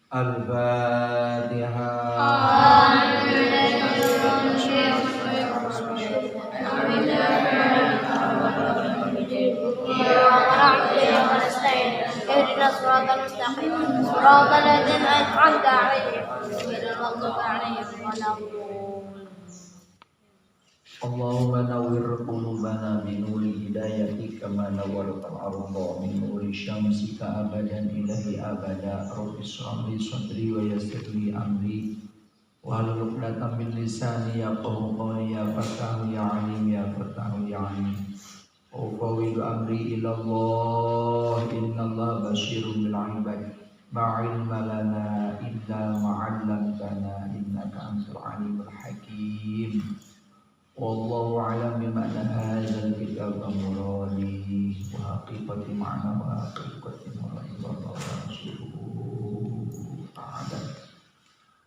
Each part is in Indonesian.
Al-Fatihah. اهدنا الصراط المستقيم صراط الذين أنعمت عليهم غير المغضوب عليهم ولا الضالين. Allahumma nawwir qulubana bi nuri hidayatika kama nawwartal arda min nuri syamsika abadan ilahi abada. Rabbi shrah li sadri wa yassir li amri wahlul 'uqdatam min lisani yafqahu qawli. Ya Fattahu ya Alim ya Fattahu ya Alim. Ufawidu amri ila Allah innallaha basyirun bil 'ibad. Ma 'ilma lana illa ma 'allamtana innaka antal 'alimul hakim. Wallahu a'lam bima'na hadzal kitab amrani wa haqiqati ma'na wa haqiqati muradi wa rasuluhu ta'ala.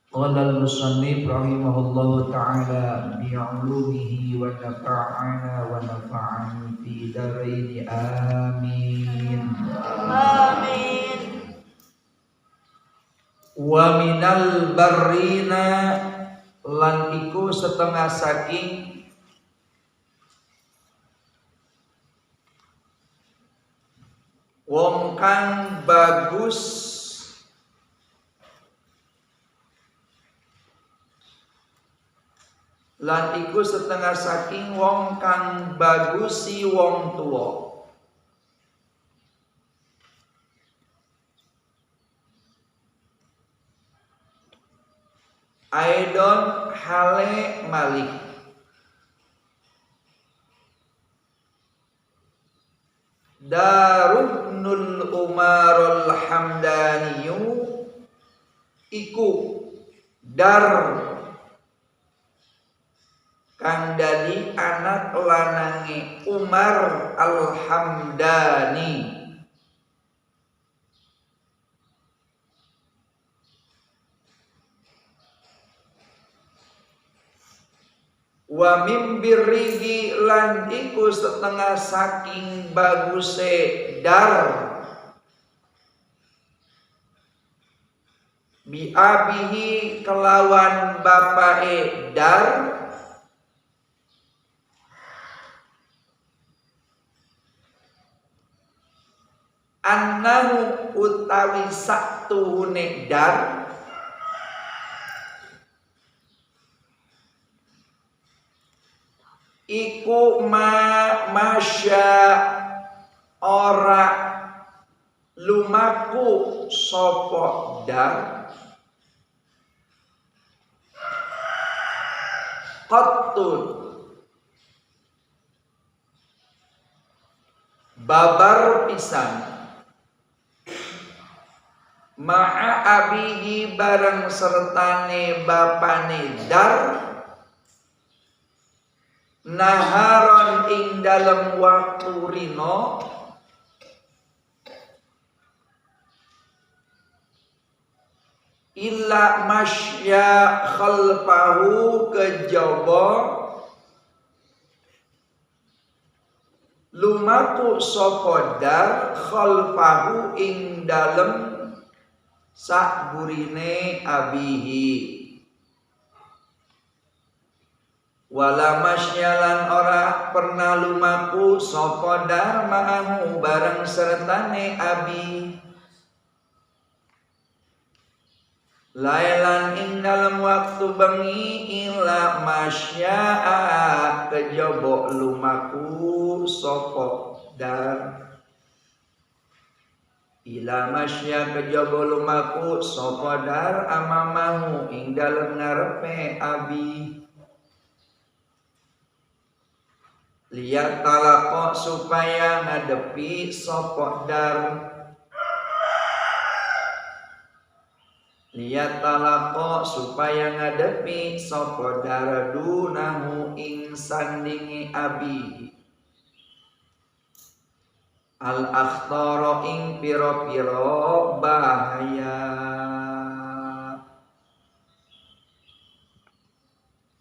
Qala al-musannif rahimahullahu ta'ala bi'ulumihi wa nafa'ana wa nafa'ani fi daraini amin. Amin. Wa minal barrina lan iku setengah saking wong kang bagus lan iku setengah saking wong kang bagusi wong tuwa. Aidon hale malik Darubnul Umarul Hamdaniyu iku dar kang dadi anak lanange Umar Al-Hamdani. Wa mimbirigi lan iku setengah saking baguse dar biabihi kelawan bapake dar annahu utawi saktuhune dar iku masya ora lumaku sapa dar qattun babar pisan ma'a abihi bareng sertane bapane dar naharon ing dalem waktu rino illa masya khalfahu kejaba lumaku sapa dar khalfahu ing dalem sakburine abihi. Wala masyalan ora pernah lumaku sapa dar ma'ahu bareng sertane abi lailan ing dalam waktu bengi ila masya'a kejaba lumaku sapa dar ila masya kejaba lumaku sapa dar amamahu ing dalem ngarepe abi liat talako supaya ngadepi sapa dar liat talako supaya ngadepi sapa dar dunahu ing sandingi abi al akhtara ing pira-pira bahaya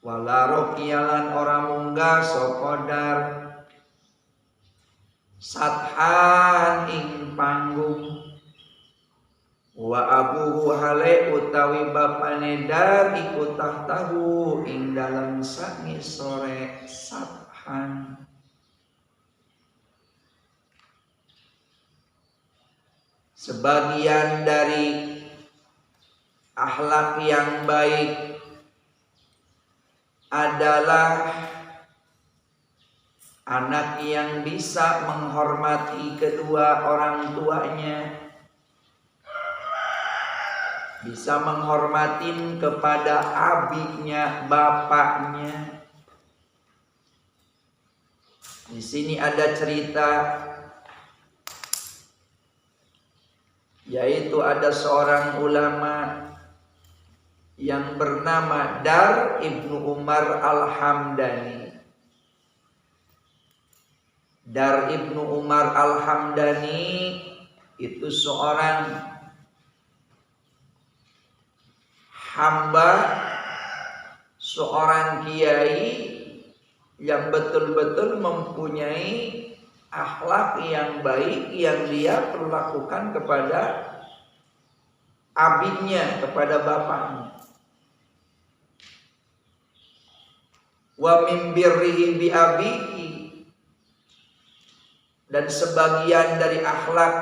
wala rokialan ora munggah sapa dar sathan ing panggung. Wa abuhu hale utawi bapane Dar iku tahtahu ing dalam sangisore sathan. Sebagian dari akhlak yang baik adalah anak yang bisa menghormati kedua orang tuanya, bisa menghormatin kepada abiknya, bapaknya. Di sini ada cerita, yaitu ada seorang ulama yang bernama Dar Ibnu Umar Al-Hamdani. Dar Ibnu Umar Al-Hamdani itu seorang hamba, seorang kiai yang betul-betul mempunyai akhlak yang baik yang dia perlakukan kepada abiknya, kepada bapaknya. Wa min birrihi bi abihi, dan sebagian dari akhlak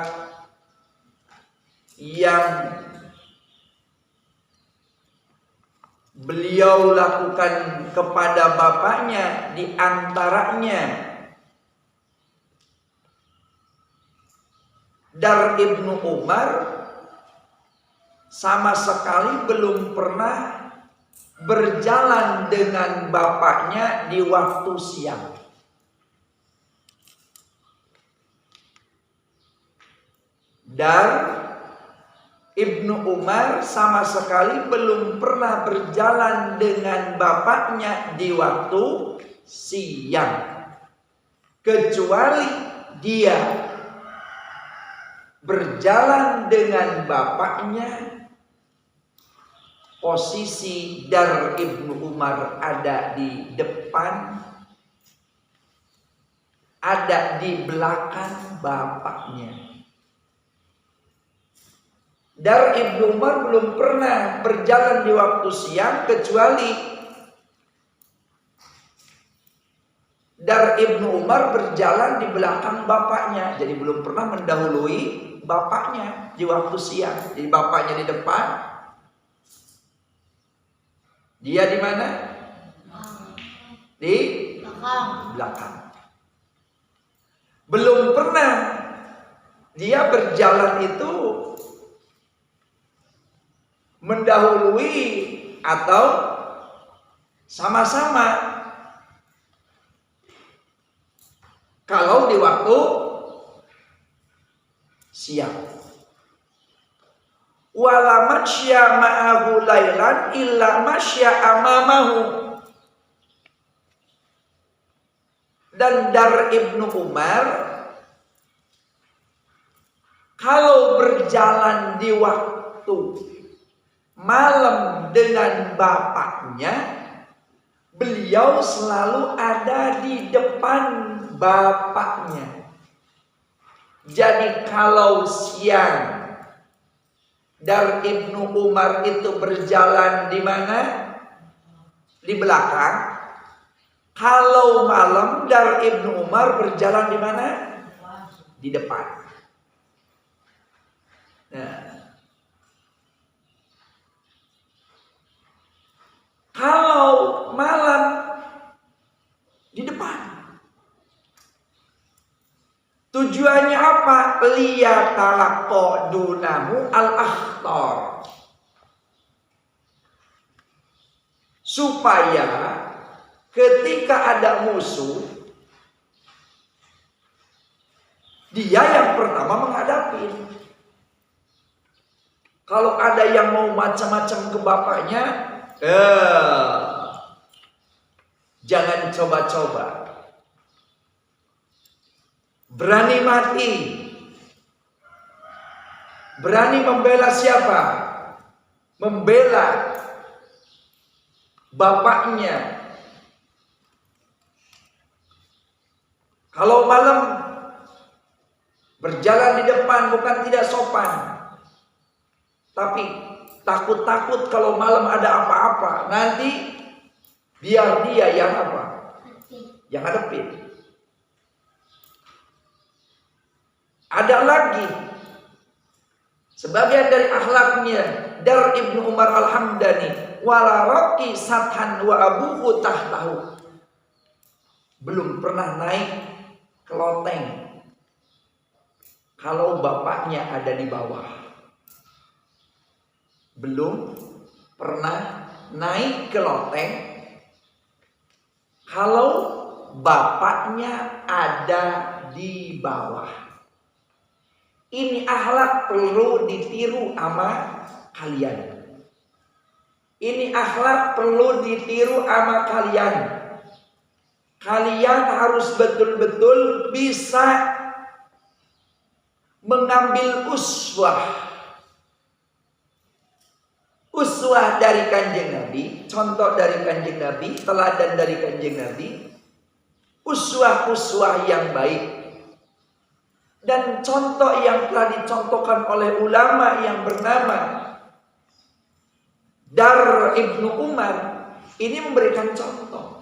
yang beliau lakukan kepada bapaknya, di antaranya Dar Ibnu Umar sama sekali belum pernah berjalan dengan bapaknya di waktu siang. Dar Ibnu Umar sama sekali belum pernah berjalan dengan bapaknya di waktu siang, kecuali dia berjalan dengan bapaknya posisi Dar Ibnu Umar ada di depan, ada di belakang bapaknya. Dar Ibnu Umar belum pernah berjalan di waktu siang, kecuali Dar Ibnu Umar berjalan di belakang bapaknya. Jadi belum pernah mendahului bapaknya di waktu siang. Jadi bapaknya di depan, dia di mana? Di belakang. Belum pernah dia berjalan itu mendahului atau sama-sama. Kalau di waktu siang, wala matsya ma'ahu lailan illa matsya amamahu. Dan Dar Ibnu Umar kalau berjalan di waktu malam dengan bapaknya, beliau selalu ada di depan bapaknya. Jadi kalau siang Dar Ibnu Umar itu berjalan di mana? Di belakang. Kalau malam Dar Ibnu Umar berjalan di mana? Di depan. Nah, kalau malam di depan. Tujuannya apa? Liyatalaqqa dunahu al-akhtar. Supaya ketika ada musuh, dia yang pertama menghadapi. Kalau ada yang mau macam-macam ke bapaknya, jangan coba-coba. Berani mati. Berani membela siapa? Membela bapaknya. Kalau malam Berjalan di depan bukan tidak sopan, tapi takut-takut kalau malam ada apa-apa, nanti biar dia yang apa? Yang hadapin. Ada lagi sebagian dari akhlaknya Dar Ibnu Umar Al-Hamdani, wala raqi sathan wa abuhu tahtahu. Belum pernah naik ke loteng kalau bapaknya ada di bawah. Belum pernah naik ke loteng kalau bapaknya ada di bawah. Ini akhlak perlu ditiru sama kalian. Ini akhlak perlu ditiru sama kalian. Kalian harus betul-betul bisa mengambil uswah. Uswah dari Kanjeng Nabi, contoh dari Kanjeng Nabi, teladan dari Kanjeng Nabi, uswah-uswah yang baik. Dan contoh yang telah dicontohkan oleh ulama yang bernama Dar Ibnu Umar ini memberikan contoh.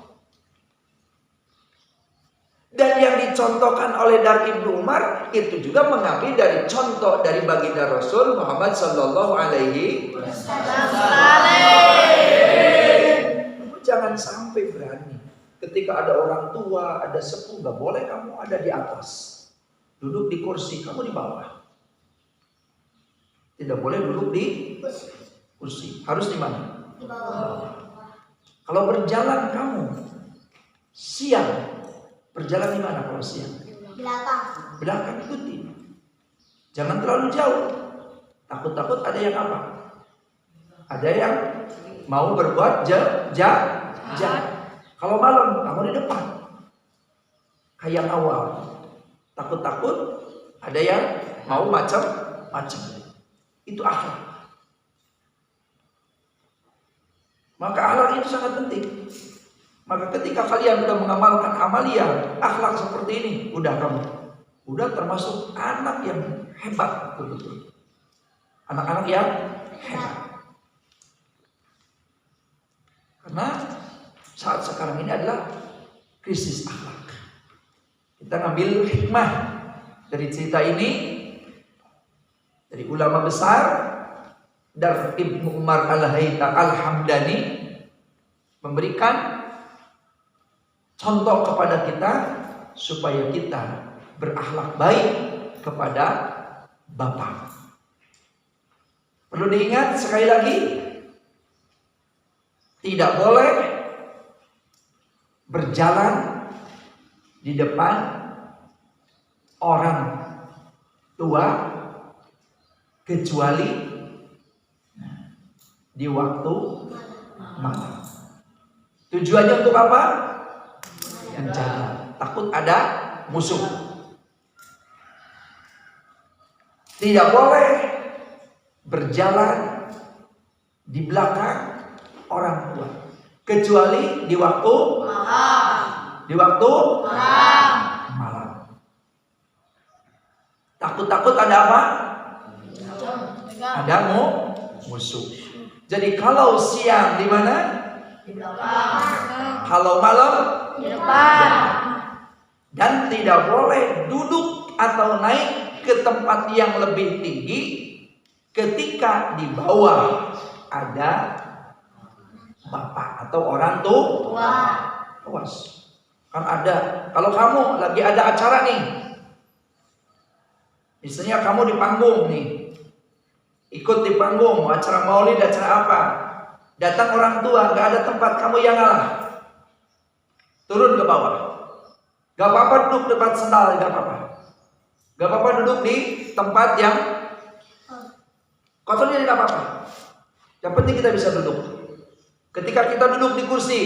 Dan yang dicontohkan oleh Dar Ibnu Umar itu juga mengambil dari contoh dari baginda Rasul Muhammad Sallallahu Alaihi Wasallam. Jangan sampai berani ketika ada orang tua, ada sepuh, gak boleh kamu ada di atas. Duduk di kursi, kamu di bawah. Tidak boleh duduk di kursi. Harus di mana? Di bawah. Kalau berjalan kamu siang, berjalan di mana kalau siang? Belakang. Belakang ikuti. Jangan terlalu jauh. Takut-takut ada yang apa? Ada yang mau berbuat jahat. Kalau malam kamu di depan. Kayak awal. Takut-takut ada yang mau macam-macam. Itu akhlak. Maka akhlak itu sangat penting. Maka ketika kalian sudah mengamalkan amalia akhlak seperti ini, udah kamu udah termasuk anak yang hebat, betul-betul. Anak-anak yang hebat. Karena saat sekarang ini adalah krisis akhlak. Kita ngambil hikmah dari cerita ini dari ulama besar Dar Ibnu Umar Al-Hamdani memberikan contoh kepada kita supaya kita berakhlak baik kepada Bapak. Perlu diingat sekali lagi, tidak boleh berjalan di depan orang tua kecuali di waktu malam. Tujuannya untuk apa? Menjaga. Takut ada musuh. Tidak boleh berjalan di belakang orang tua kecuali di waktu malam. Di waktu malam. Takut-takut ada apa? Ada musuh. Jadi kalau siang di mana? Di belakang. Kalau malam Di depan. Dan tidak boleh duduk atau naik ke tempat yang lebih tinggi ketika di bawah ada bapak atau orang tua. Awas. Kan ada, kalau kamu lagi ada acara nih, misalnya kamu di panggung nih, ikut di panggung, acara maulid, acara apa, datang orang tua, gak ada tempat, kamu yang ngalah, turun ke bawah, gak apa-apa duduk depan sendal, gak apa-apa, gak apa-apa duduk di tempat yang kotornya, gak apa-apa, yang penting kita bisa duduk. Ketika kita duduk di kursi,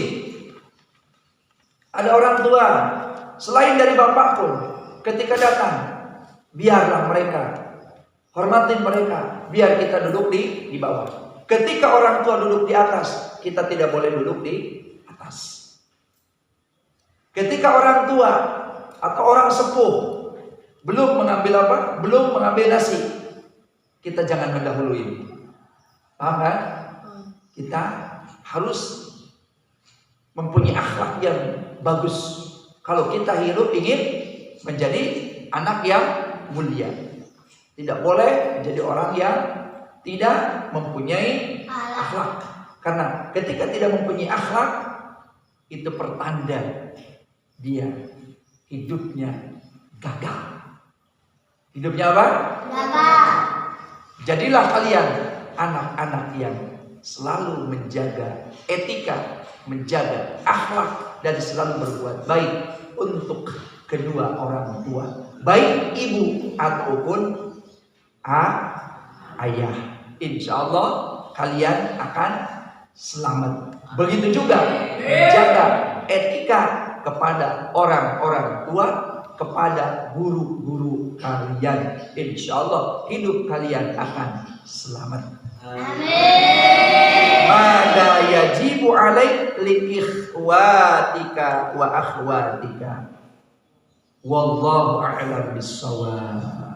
ada orang tua, selain dari bapak pun, ketika datang, biarlah mereka, hormatin mereka, biar kita duduk di bawah. Ketika orang tua duduk di atas, kita tidak boleh duduk di atas. Ketika orang tua atau orang sepuh belum mengambil apa? Belum mengambil nasi. Kita jangan mendahului. Paham kan? Kita harus mempunyai akhlak yang bagus. Kalau kita hidup ingin menjadi anak yang mulia, tidak boleh menjadi orang yang tidak mempunyai akhlak. Karena ketika tidak mempunyai akhlak, itu pertanda dia hidupnya gagal. Hidupnya apa? Gagal. Jadilah kalian anak-anak yang selalu menjaga etika, menjaga akhlak, dan selalu berbuat baik untuk kedua orang tua, baik ibu ataupun ayah. Insya Allah kalian akan selamat. Begitu juga menjaga etika kepada orang-orang tua, kepada guru-guru kalian. Insya Allah hidup kalian akan selamat. Amin. Mada yajibu alaik li ikhwatika wa akhwatika. Wallahu a'lam bissawab.